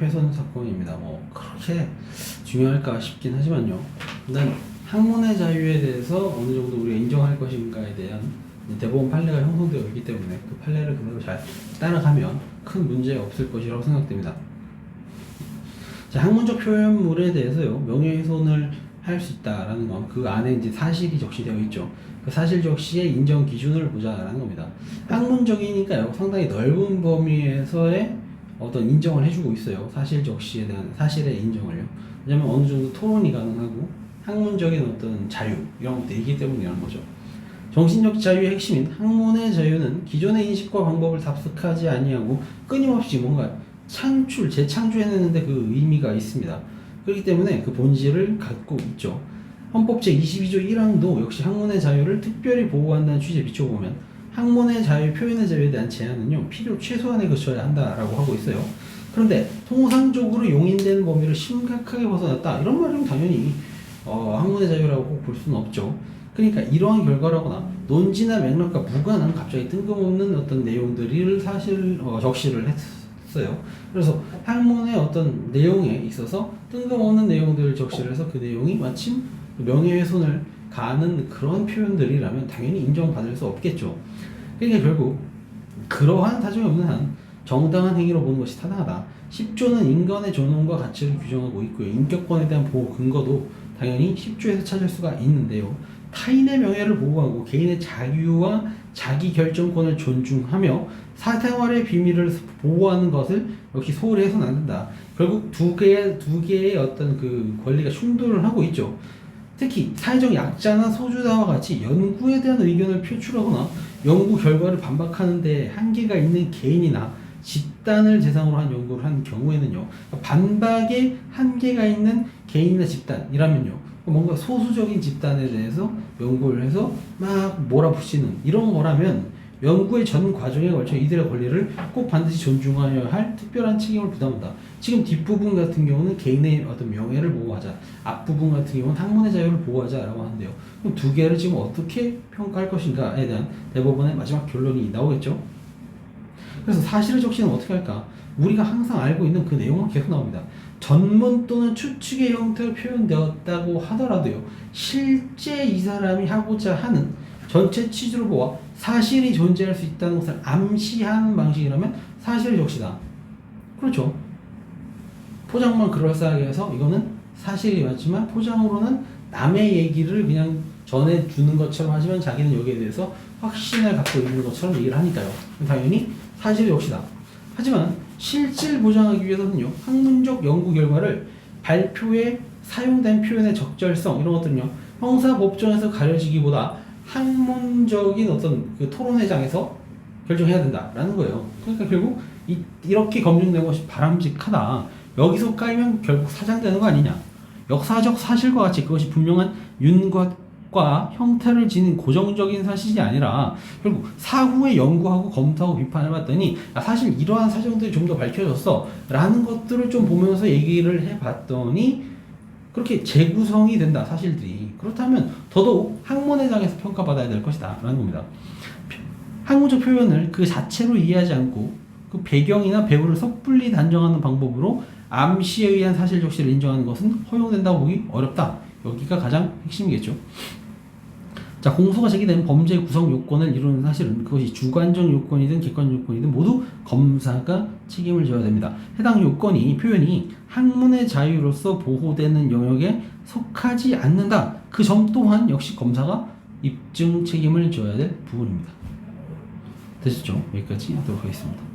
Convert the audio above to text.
훼손 사건입니다. 뭐 그렇게 중요할까 싶긴 하지만요. 일단 학문의 자유에 대해서 어느 정도 우리가 인정할 것인가에 대한 대법원 판례가 형성되어 있기 때문에 그 판례를 그대로 잘 따라가면 큰 문제 없을 것이라고 생각됩니다. 자, 학문적 표현물에 대해서요, 명예훼손을 할 수 있다라는 건 그 안에 이제 사실이 적시되어 있죠. 그 사실 적시의 인정 기준을 보자라는 겁니다. 학문적이니까요, 상당히 넓은 범위에서의 어떤 인정을 해주고 있어요. 사실 적시에 대한 사실의 인정을요. 왜냐면 어느 정도 토론이 가능하고 학문적인 어떤 자유 이런 것도 있기 때문이라는 거죠. 정신적 자유의 핵심인 학문의 자유는 기존의 인식과 방법을 답습하지 아니하고 끊임없이 뭔가 재창조해내는데 그 의미가 있습니다. 그렇기 때문에 그 본질을 갖고 있죠. 헌법 제22조 1항도 역시 학문의 자유를 특별히 보호한다는 취지에 비춰보면 학문의 자유, 표현의 자유에 대한 제한은요, 필요 최소한에 그쳐야 한다라고 하고 있어요. 그런데 통상적으로 용인되는 범위를 심각하게 벗어났다, 이런 말은 당연히 학문의 자유라고 꼭 볼 수는 없죠. 그러니까 이러한 결과라거나 논지나 맥락과 무관한 갑자기 뜬금없는 어떤 내용들을 사실 적시를 했어요. 그래서 학문의 어떤 내용에 있어서 뜬금없는 내용들을 적시를 해서 그 내용이 마침 명예훼손을 가하는 그런 표현들이라면 당연히 인정받을 수 없겠죠. 그러니까 결국 그러한 사정이 없는 한 정당한 행위로 보는 것이 타당하다. 10조는 인간의 존엄과 가치를 규정하고 있고요. 인격권에 대한 보호 근거도 당연히 10조에서 찾을 수가 있는데요. 타인의 명예를 보호하고 개인의 자유와 자기 결정권을 존중하며 사생활의 비밀을 보호하는 것을 역시 소홀히 해서는 안 된다. 결국 두 개의 어떤 그 권리가 충돌을 하고 있죠. 특히 사회적 약자나 소수자와 같이 연구에 대한 의견을 표출하거나 연구 결과를 반박하는 데 한계가 있는 개인이나 집단을 대상으로 한 연구를 한 경우에는요, 반박에 한계가 있는 개인이나 집단이라면요, 뭔가 소수적인 집단에 대해서 연구를 해서 막 몰아붙이는 이런 거라면 연구의 전 과정에 걸쳐 이들의 권리를 꼭 반드시 존중하여야 할 특별한 책임을 부담한다. 지금 뒷부분 같은 경우는 개인의 어떤 명예를 보호하자, 앞부분 같은 경우는 학문의 자유를 보호하자라고 하는데요. 그럼 두 개를 지금 어떻게 평가할 것인가에 대한 대법원의 마지막 결론이 나오겠죠. 그래서 사실의 적시는 어떻게 할까? 우리가 항상 알고 있는 그 내용은 계속 나옵니다. 전문 또는 추측의 형태로 표현되었다고 하더라도요, 실제 이 사람이 하고자 하는 전체 취지를 보아 사실이 존재할 수 있다는 것을 암시하는 방식이라면 사실의 적시다. 그렇죠. 포장만 그럴싸하게 해서 이거는 사실이 맞지만 포장으로는 남의 얘기를 그냥 전해주는 것처럼 하지만 자기는 여기에 대해서 확신을 갖고 있는 것처럼 얘기를 하니까요. 당연히 사실의 적시다. 하지만 실질 보장하기 위해서는요, 학문적 연구 결과를 발표에 사용된 표현의 적절성 이런 것들은요, 형사법정에서 가려지기보다 학문적인 어떤 그 토론회장에서 결정해야 된다라는 거예요. 그러니까 결국 이렇게 검증된 것이 바람직하다, 여기서 까이면 결국 사장되는 거 아니냐, 역사적 사실과 같이 그것이 분명한 윤곽과 형태를 지닌 고정적인 사실이 아니라 결국 사후에 연구하고 검토하고 비판을 봤더니 사실 이러한 사정들이 좀 더 밝혀졌어 라는 것들을 좀 보면서 얘기를 해봤더니 그렇게 재구성이 된다, 사실들이. 그렇다면 더더욱 학문회장에서 평가받아야 될 것이다 라는 겁니다. 학문적 표현을 그 자체로 이해하지 않고 그 배경이나 배우를 섣불리 단정하는 방법으로 암시에 의한 사실 적시를 인정하는 것은 허용된다고 보기 어렵다. 여기가 가장 핵심이겠죠. 자, 공소가 제기된 범죄 구성 요건을 이루는 사실은 그것이 주관적 요건이든 객관적 요건이든 모두 검사가 책임을 져야 됩니다. 해당 요건이 표현이 학문의 자유로서 보호되는 영역에 속하지 않는다. 그 점 또한 역시 검사가 입증 책임을 져야 될 부분입니다. 되셨죠? 여기까지 하도록 하겠습니다.